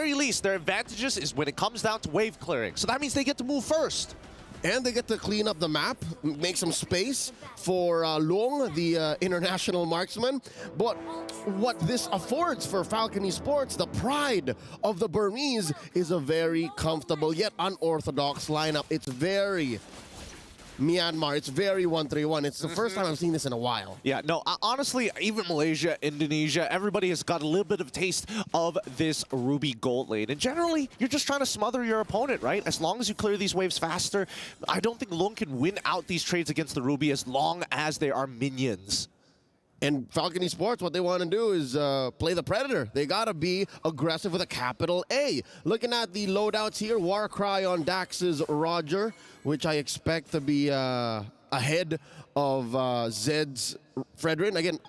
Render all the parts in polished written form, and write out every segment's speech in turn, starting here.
very least, their advantages is when it comes down to wave clearing. So that means they get to move first. And they get to clean up the map, make some space for Long, the international marksman. But what this affords for Falcon Esports, the pride of the Burmese, is a very comfortable yet unorthodox lineup. It's very Myanmar. It's very 1-3-1. It's the first time I've seen this in a while. Yeah, no, honestly, even Malaysia, Indonesia, everybody has got a little bit of a taste of this Ruby gold lane. And generally, you're just trying to smother your opponent, right? As long as you clear these waves faster, I don't think Lung can win out these trades against the Ruby as long as they are minions. And Falcon Esports, what they want to do is play the Predator. They got to be aggressive with a capital A. Looking at the loadouts here, Warcry on Dax's Roger, which I expect to be ahead of Zed's Fredrin. Again,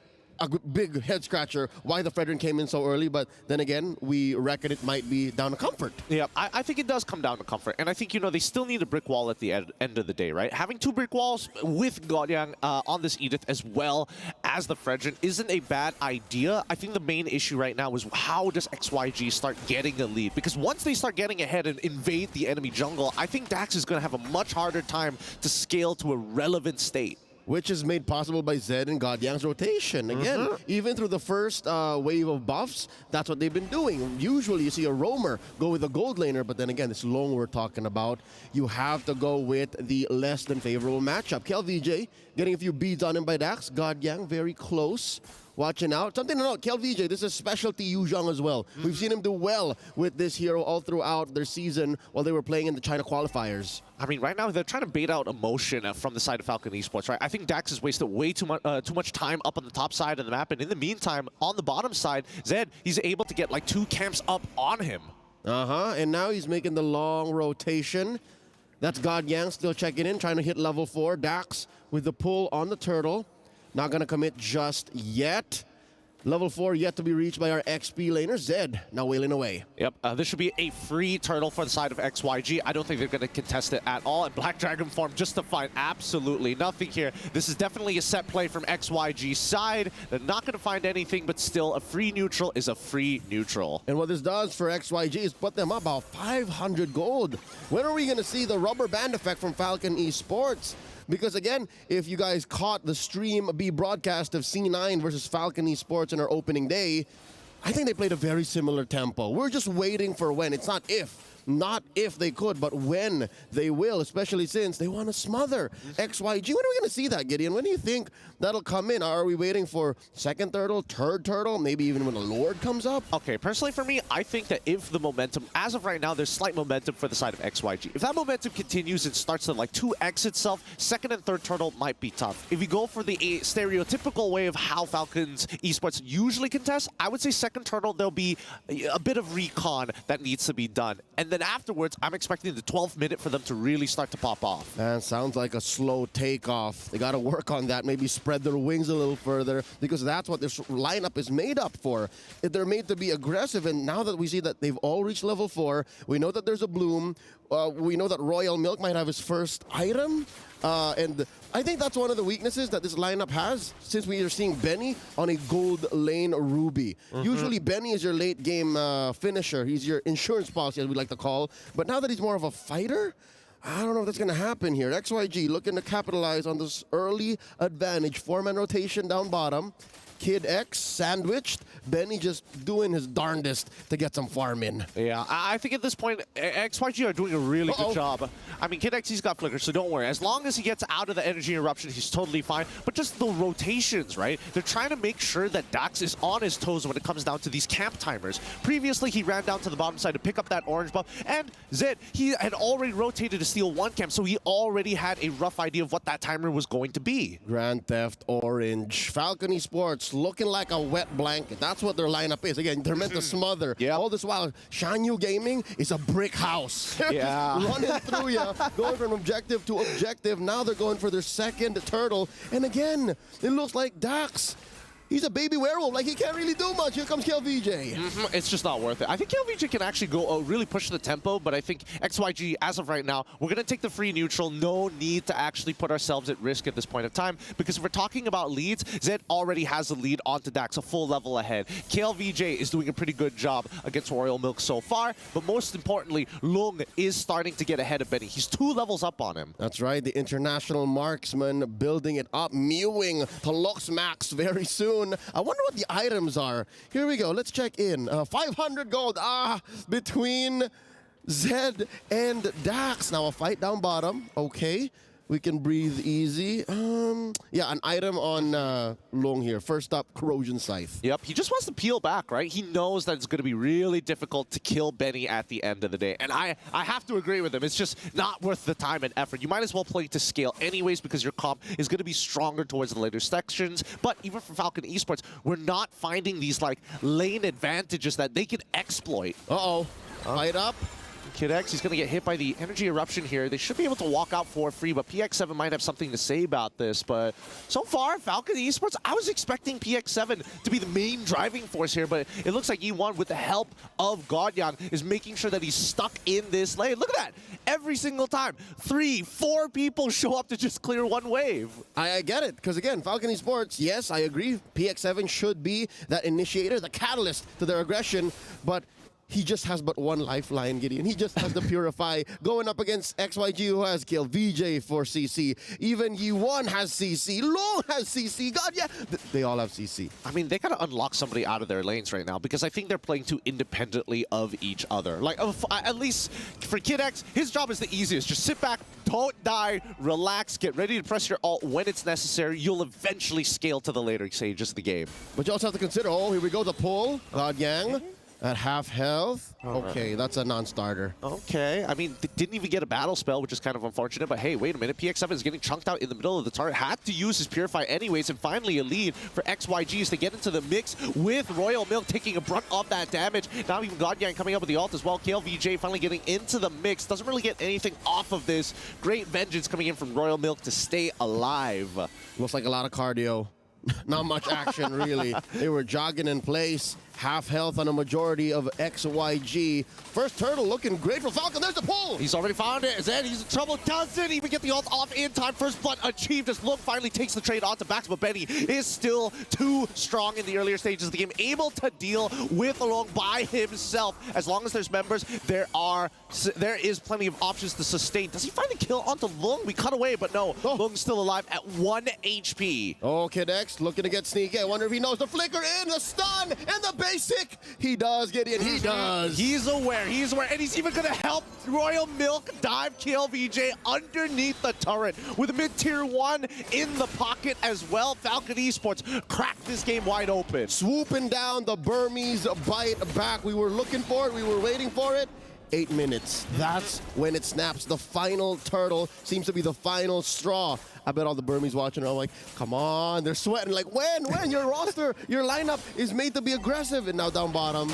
a big head scratcher why the Fredrin came in so early, but then again, we reckon it might be down to comfort. Yeah, I think it does come down to comfort, and I think, you know, they still need a brick wall at the end of the day, right? Having 2 brick walls with Godyang on this Edith as well as the Fredrin isn't a bad idea. I think the main issue right now is how does XYG start getting a lead? Because once they start getting ahead and invade the enemy jungle, I think Dax is going to have a much harder time to scale to a relevant state. Which is made possible by Zed and Godyang's rotation. Again, even through the first wave of buffs, that's what they've been doing. Usually you see a roamer go with a gold laner, but then again, this Long we're talking about, you have to go with the less than favorable matchup. Vs.Xyg getting a few beads on him by Dax. Godyang very close. Watching out. Something to note, Vs.Xyg, this is specialty Yu Zhang as well. We've seen him do well with this hero all throughout their season while they were playing in the China qualifiers. I mean, right now, they're trying to bait out emotion from the side of Falcon Esports, right? I think Dax has wasted way too much time up on the top side of the map, and in the meantime, on the bottom side, Zed, he's able to get like 2 camps up on him. And now he's making the long rotation. That's Godyang still checking in, trying to hit level 4. Dax with the pull on the turtle. Not going to commit just yet. Level 4 yet to be reached by our XP laner. Zed now wailing away. Yep, this should be a free turtle for the side of XYG. I don't think they're going to contest it at all. And Black Dragon form just to find absolutely nothing here. This is definitely a set play from XYG's side. They're not going to find anything, but still a free neutral is a free neutral. And what this does for XYG is put them up about 500 gold. When are we going to see the rubber band effect from Falcon Esports? Because again, if you guys caught the Stream B broadcast of C9 versus Falcon Esports in our opening day, I think they played a very similar tempo. We're just waiting for when. It's not if they could, but when they will, especially since they want to smother XYG. When are we going to see that, Gideon? When do you think that'll come in? Are we waiting for second turtle, third turtle, maybe even when the Lord comes up? Okay, personally for me, I think that if the momentum, as of right now, there's slight momentum for the side of XYG. If that momentum continues and starts to like 2x itself, second and third turtle might be tough. If you go for the stereotypical way of how Falcons Esports usually contest, I would say second turtle, there'll be a bit of recon that needs to be done. And then afterwards, I'm expecting the 12th minute for them to really start to pop off. Man, sounds like a slow takeoff. They got to work on that, maybe spread their wings a little further, because that's what this lineup is made up for. They're made to be aggressive, and now that we see that they've all reached level 4, we know that there's a bloom, we know that Royal Milk might have his first item, and I think that's one of the weaknesses that this lineup has, since we are seeing Benny on a gold lane Ruby. Usually Benny is your late game finisher. He's your insurance policy, as we like to call. But now that he's more of a fighter, I don't know if that's going to happen here. XYG looking to capitalize on this early advantage. 4-man rotation down bottom. Kid X sandwiched. Benny just doing his darndest to get some farm in. Yeah, I think at this point, XYG are doing a really good job. I mean, Kid X, he's got flicker, so don't worry. As long as he gets out of the energy interruption, he's totally fine. But just the rotations, right? They're trying to make sure that Dax is on his toes when it comes down to these camp timers. Previously, he ran down to the bottom side to pick up that orange buff. And Zed, he had already rotated to steal 1 camp, so he already had a rough idea of what that timer was going to be. Grand Theft Orange. Falcon Esports looking like a wet blanket. That's what their lineup is. Again, they're meant to smother. All this while, Shanyu Gaming is a brick house. Running through you, going from objective to objective. Now they're going for their second turtle. And again, it looks like Dax He's a baby werewolf. Like, he can't really do much. Here comes KLVJ. It's just not worth it. I think KLVJ can actually go really push the tempo, but I think XYG, as of right now, we're going to take the free neutral. No need to actually put ourselves at risk at this point of time, because if we're talking about leads, Zed already has the lead onto Dax, a full level ahead. KLVJ is doing a pretty good job against Royal Milk so far, but most importantly, Lung is starting to get ahead of Benny. He's 2 levels up on him. That's right. The international marksman building it up, mewing to Lux Max very soon. I wonder what the items are. Here we go. Let's check in. 500 gold. Between Zed and Dax. Now a fight down bottom. Okay. We can breathe easy. Yeah, an item on Long here. First up, Corrosion Scythe. Yep, he just wants to peel back, right? He knows that it's going to be really difficult to kill Benny at the end of the day. And I have to agree with him. It's just not worth the time and effort. You might as well play to scale anyways, because your comp is going to be stronger towards the later sections. But even for Falcon Esports, we're not finding these like lane advantages that they can exploit. Fight up. Kid X, he's going to get hit by the energy eruption here. They should be able to walk out for free, but PX7 might have something to say about this. But so far, Falcon Esports, I was expecting PX7 to be the main driving force here, but it looks like E1, with the help of Godyang, is making sure that he's stuck in this lane. Look at that. Every single time, 3, 4 people show up to just clear one wave. I get it, because again, Falcon Esports, yes, I agree. PX7 should be that initiator, the catalyst to their aggression, but he just has but one lifeline, Gideon. He just has to Purify, going up against XYG, who has killed VJ for CC. Even Yi1 has CC. Long has CC. God, yeah. They all have CC. I mean, they gotta unlock somebody out of their lanes right now, because I think they're playing too independently of each other. Like, at least for Kid X, his job is the easiest. Just sit back, don't die, relax, get ready to press your ult when it's necessary. You'll eventually scale to the later stages of the game. But you also have to consider, here we go, the pull. Godyang at half health. Okay, that's a non-starter. Okay, I mean, they didn't even get a battle spell, which is kind of unfortunate, but hey, wait a minute. PX7 is getting chunked out in the middle of the turret. Had to use his Purify anyways, and finally a lead for XYGs to get into the mix with Royal Milk taking a brunt of that damage. Now even Godyang coming up with the ult as well. KLVJ finally getting into the mix. Doesn't really get anything off of this. Great vengeance coming in from Royal Milk to stay alive. Looks like a lot of cardio. Not much action, really. They were jogging in place. Half health on a majority of XYG. First turtle looking great for Falcon. There's the pull. He's already found it. Zed, he's in trouble. Doesn't even get the ult off in time. First blood achieved as Lung finally takes the trade onto Bax, but Benny is still too strong in the earlier stages of the game, able to deal with Lung by himself. As long as there's members, there is plenty of options to sustain. Does he find the kill onto Lung? We cut away, but no. Lung's still alive at 1 HP. Oh, Kid X looking to get sneaky. I wonder if he knows the flicker in, the stun, and the basic. He does, Gideon. He does. He's aware. He's aware. And he's even going to help Royal Milk dive kill VJ underneath the turret with a mid-tier 1 in the pocket as well. Falcon Esports cracked this game wide open. Swooping down the Burmese bite back. We were looking for it. We were waiting for it. 8 minutes. That's when it snaps. The final turtle seems to be the final straw. I bet all the Burmese watching are like, come on, they're sweating. Like, when? Your roster, your lineup is made to be aggressive. And now down bottom.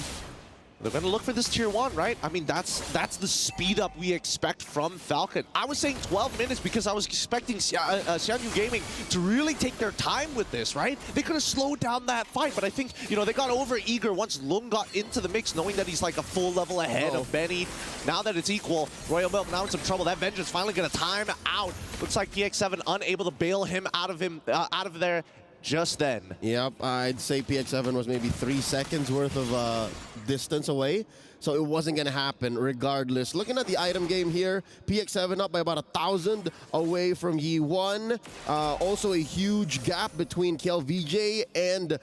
They're going to look for this tier 1, right? I mean, that's the speed up we expect from Falcon. I was saying 12 minutes because I was expecting Xianyu Gaming to really take their time with this, right? They could have slowed down that fight, but I think, they got over eager once Lung got into the mix, knowing that he's like a full level ahead of Benny. Now that it's equal, Royal Milk now in some trouble. That Vengeance finally going to time out. Looks like PX7 unable to bail him out of there just then. Yep, I'd say PX7 was maybe 3 seconds worth of distance away, so it wasn't going to happen regardless. Looking at the item game here, PX7 up by about 1,000 away from Yi1. Also a huge gap between KLVJ and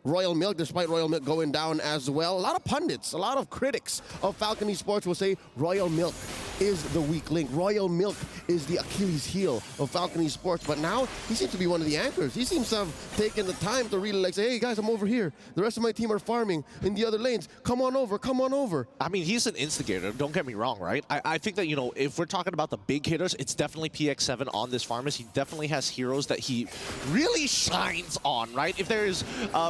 Royal Milk, despite Royal Milk going down as well. A lot of pundits, a lot of critics of Falcon Esports will say Royal Milk is the weak link. Royal Milk is the Achilles heel of Falcon Esports, but now he seems to be one of the anchors. He seems to have taken the time to really say, hey guys, I'm over here. The rest of my team are farming in the other lanes. Come on over, come on over. I mean, he's an instigator, don't get me wrong, right? I think that, if we're talking about the big hitters, it's definitely PX7 on this farmers. He definitely has heroes that he really shines on, right? If there's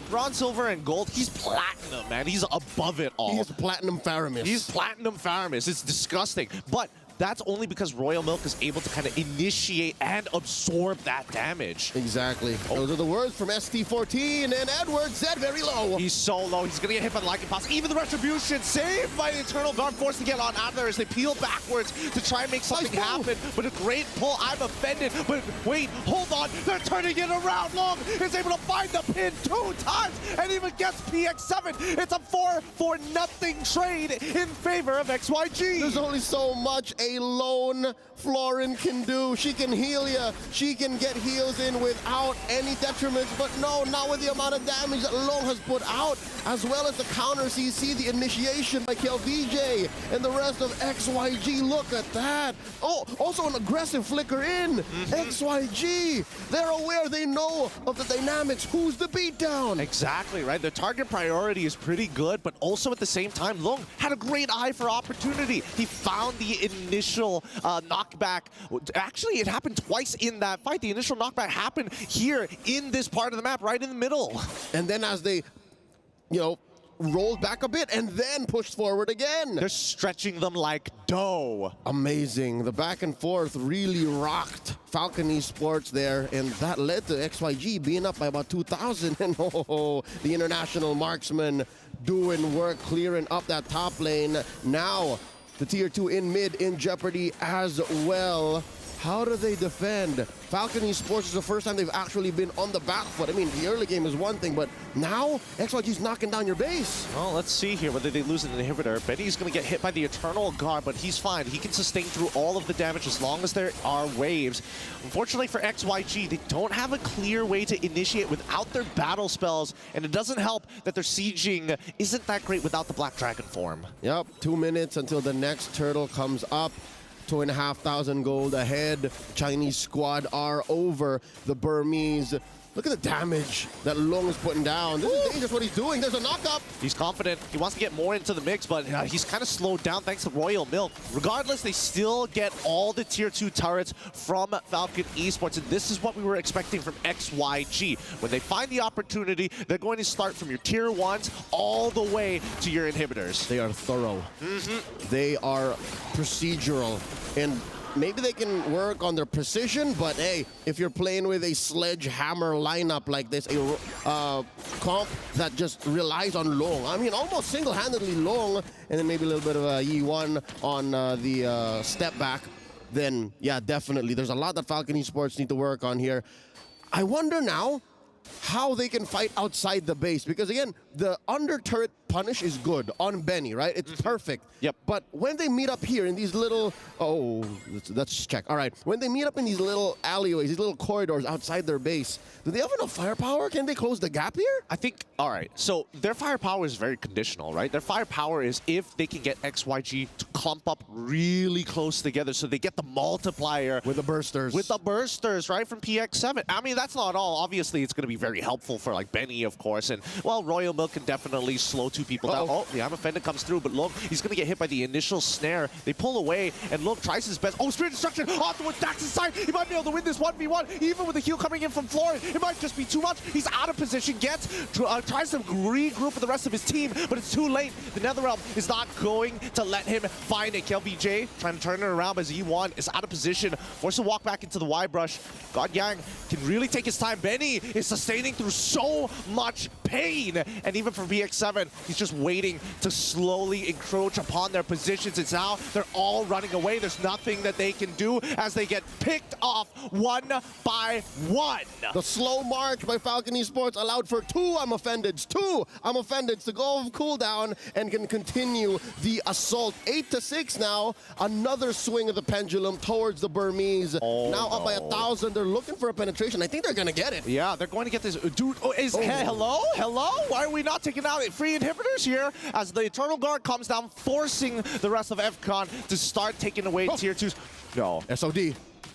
bronze, silver, and gold, he's platinum, man. He's above it all. He's platinum Faramis. He's platinum Faramis. It's disgusting. But that's only because Royal Milk is able to kind of initiate and absorb that damage. Exactly. Those are the words from ST14, and Edwards said very low. He's so low. He's going to get hit by the Lightning Pass. Even the Retribution saved by the Eternal Guard, forced to get on out of there as they peel backwards to try and make something happen. But a great pull. I'm offended. But wait, hold on. They're turning it around. Long is able to find the pin 2 times and even gets PX7. It's a 4-0 trade in favor of XYG. There's only so much a lone Florin can do. She can heal you. She can get heals in without any detriments, but no, not with the amount of damage that Long has put out, as well as the counter CC, the initiation by Vs.Xyg and the rest of XYG. Look at that. Oh, also an aggressive flicker in. XYG, they're aware, they know of the dynamics. Who's the beatdown? Exactly, right? Their target priority is pretty good, but also at the same time, Long had a great eye for opportunity. He found the initial knockback. Actually, it happened twice in that fight. The initial knockback happened here in this part of the map, right in the middle. And then as they, rolled back a bit and then pushed forward again. They're stretching them like dough. Amazing. The back and forth really rocked Falcon Esports there, and that led to XYG being up by about 2,000. And the international marksman doing work, clearing up that top lane. Now, the tier 2 in mid in jeopardy as well. How do they defend? Falcon Esports is the first time they've actually been on the back foot. I mean, the early game is one thing, but now XYG's knocking down your base. Well, let's see here whether they lose an inhibitor. Benny's going to get hit by the Eternal Guard, but he's fine. He can sustain through all of the damage as long as there are waves. Unfortunately for XYG, they don't have a clear way to initiate without their battle spells, and it doesn't help that their sieging isn't that great without the Black Dragon form. Yep, 2 minutes until the next turtle comes up. 2,500 gold ahead. Chinese squad are over the Burmese. Look at the damage that Long is putting down. This is dangerous what he's doing. There's a knock-up. He's confident. He wants to get more into the mix, but he's kind of slowed down thanks to Royal Milk. Regardless, they still get all the tier 2 turrets from Falcon Esports, and this is what we were expecting from XYG. When they find the opportunity, they're going to start from your tier 1s all the way to your inhibitors. They are thorough. They are procedural, and maybe they can work on their precision, but hey, if you're playing with a sledgehammer lineup like this, a comp that just relies on Long, I mean, almost single-handedly Long, and then maybe a little bit of a Yi1 on the step back, then yeah, definitely. There's a lot that Falcon Esports need to work on here. I wonder now how they can fight outside the base, because again, the under turret punish is good on Benny, right? It's perfect. Yep. But when they meet up here in these little, let's check. All right, when they meet up in these little alleyways, these little corridors outside their base, do they have enough firepower? Can they close the gap here? I think, all right, so their firepower is very conditional, right? Their firepower is if they can get XYG to clump up really close together so they get the multiplier. With the bursters. With the bursters, right, from PX7. I mean, that's not all. Obviously, it's going to be very helpful for, like, Benny, of course. And, well, Royal Milk can definitely slow 2 people down. Oh, the I'm offended comes through, but look, he's going to get hit by the initial snare. They pull away, and look, tries his best. Oh, Spirit Destruction off towards Dax's side. He might be able to win this 1v1, even with the heal coming in from Florin. It might just be too much. He's out of position, tries to regroup with the rest of his team, but it's too late. The Netherrealm is not going to let him find it. Vs.Xyg trying to turn it around, but Z1 is out of position, forced to walk back into the Y-Brush. God Yang can really take his time. Benny is sustaining through so much pain, and even for VX7, he's just waiting to slowly encroach upon their positions. It's now they're all running away. There's nothing that they can do as they get picked off 1 by 1. The slow march by Falcon Esports allowed for 2 I'm offendeds. 2 I'm offendeds to go off cooldown and can continue the assault. 8-6 now. Another swing of the pendulum towards the Burmese. Now up by 1,000. They're looking for a penetration. I think they're going to get it. Yeah, they're going to get this. Dude, hello? Hello? Why are we not taking out free inhibitors here? As the Eternal Guard comes down, forcing the rest of FCon to start taking away tier 2s. No. SOD.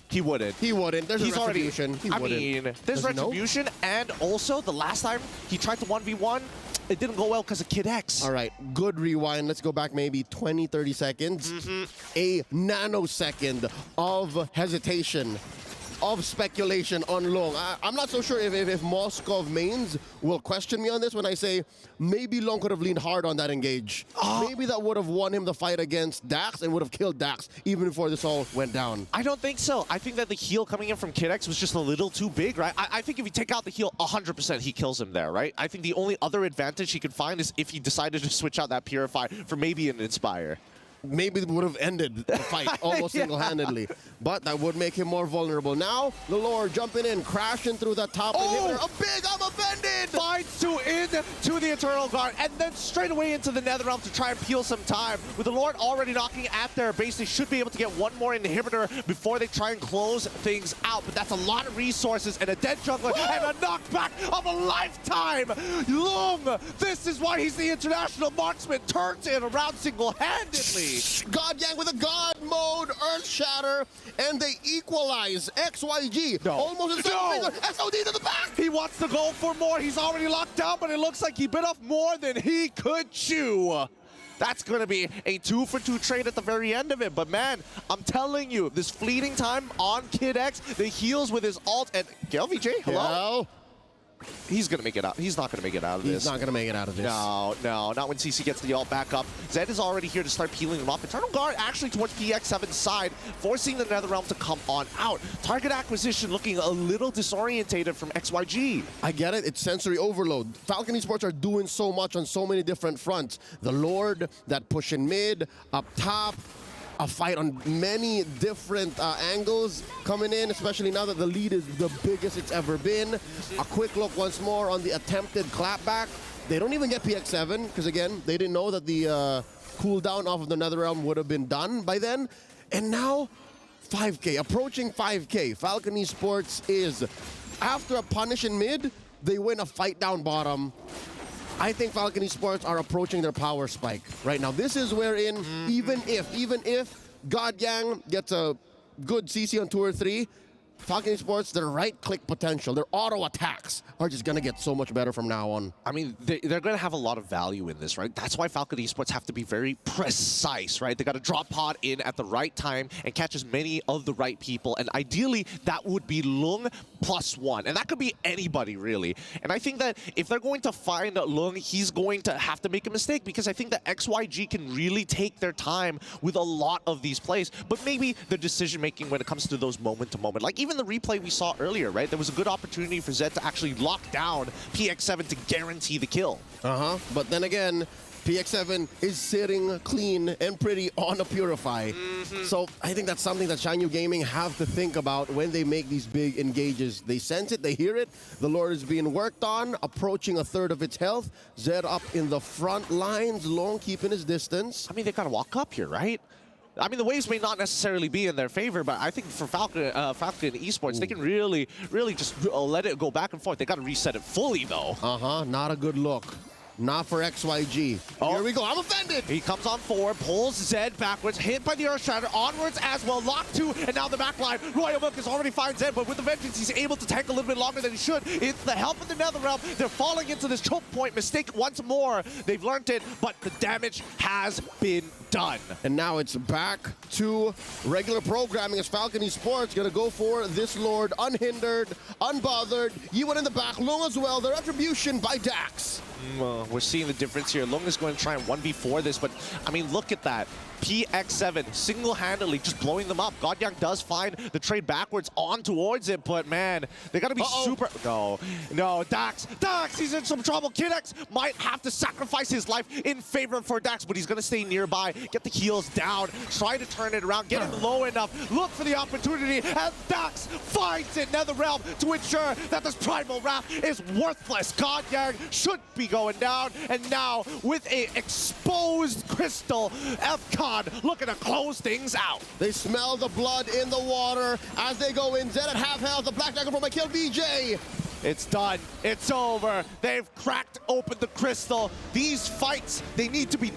He wouldn't. He wouldn't. There's a retribution. I mean, there's retribution, and also the last time he tried to 1v1, it didn't go well because of Kid X. All right, good rewind. Let's go back maybe 20, 30 seconds. A nanosecond of hesitation. of speculation on Long. I'm not so sure if Moskov mains will question me on this when I say maybe Long could have leaned hard on that engage. Maybe that would have won him the fight against Dax and would have killed Dax even before this all went down. I don't think so. I think that the heal coming in from KidX was just a little too big, right? I think if you take out the heal, 100% he kills him there, right? I think the only other advantage he could find is if he decided to switch out that Purify for maybe an Inspire. Maybe it would have ended the fight almost single-handedly. But that would make him more vulnerable. Now, the Lord jumping in, crashing through that top inhibitor. A big, I'm offended! Finds two into the Eternal Guard, and then straight away into the Netherrealm to try and peel some time. With the Lord already knocking at their base, they should be able to get one more inhibitor before they try and close things out. But that's a lot of resources and a dead jungler and a knockback of a lifetime! Long! This is why he's the international marksman, turns it around single-handedly. Godgang with a God mode, Earth Shatter, and they equalize. Xyg almost a SOD to the back. He wants to go for more. He's already locked down, but it looks like he bit off more than he could chew. That's going to be a 2-for-2 trade at the very end of it. But man, I'm telling you, this fleeting time on KidX, the heals with his ult, and VJ, hello? He's going to make it out. He's not going to make it out of this. He's not going to make it out of this. No, not when CC gets the ult back up. Zed is already here to start peeling him off. Eternal Guard actually towards PX7's side, forcing the Netherrealm to come on out. Target acquisition looking a little disorientated from XYG. I get it. It's sensory overload. Falcon Esports are doing so much on so many different fronts. The Lord, that push in mid, up top, a fight on many different angles coming in, especially now that the lead is the biggest it's ever been. A quick look once more on the attempted clapback. They don't even get PX7, because again, they didn't know that the cooldown off of the Netherrealm would have been done by then. And now, 5K, approaching 5K. Falcon Esports is, after a punish in mid, they win a fight down bottom. I think Falcon Esports are approaching their power spike right now. This is wherein, even if Godgang gets a good CC on 2 or 3, Falcon Esports, their right-click potential, their auto attacks are just going to get so much better from now on. I mean, they're going to have a lot of value in this, right? That's why Falcon Esports have to be very precise, right? They got to drop pod in at the right time and catch as many of the right people. And ideally, that would be Lung +1. And that could be anybody, really. And I think that if they're going to find Lung, he's going to have to make a mistake, because I think that XYG can really take their time with a lot of these plays. But maybe the decision-making when it comes to those moment-to-moment, like even the replay we saw earlier, right? There was a good opportunity for Zed to actually lock down PX7 to guarantee the kill. But then again, PX7 is sitting clean and pretty on a Purify. So I think that's something that Shanyu Gaming have to think about when they make these big engages. They sense it, they hear it. The Lord is being worked on, approaching 1/3 of its health. Zed up in the front lines, Long keeping his distance. I mean, they got to walk up here, right? I mean, the waves may not necessarily be in their favor, but I think for Falcon Esports, they can really just let it go back and forth. They got to reset it fully, though. Not a good look. Not for XYG. Here we go. I'm offended. He comes on forward, pulls Zed backwards, hit by the Earth Shatter, onwards as well, locked 2, and now the back line. Royal Milk has already found Zed, but with the Vengeance, he's able to tank a little bit longer than he should. It's the help of the Netherrealm. They're falling into this choke point mistake once more. They've learned it, but the damage has been done. And now it's back to regular programming as Falcon Esports gonna go for this Lord unhindered, unbothered. Yiwen in the back, Lung as well. Their retribution by Dax. We're seeing the difference here. Lung is going to try and 1v4 this, but I mean, look at that. PX7 single-handedly just blowing them up. Godgang does find the trade backwards on towards it, but man, they got to be super... No, Dax, he's in some trouble. KidX might have to sacrifice his life in favor for Dax, but he's going to stay nearby, get the heals down, try to turn it around, get him low enough, look for the opportunity, and Dax finds it. Netherrealm to ensure that this Primal Wrath is worthless. Godgang should be going down, and now with a exposed crystal, FCON looking to close things out. They smell the blood in the water as they go in. Zed at half health. The Black Dagger from my kill, VJ. It's done. It's over. They've cracked open the crystal. These fights, they need to be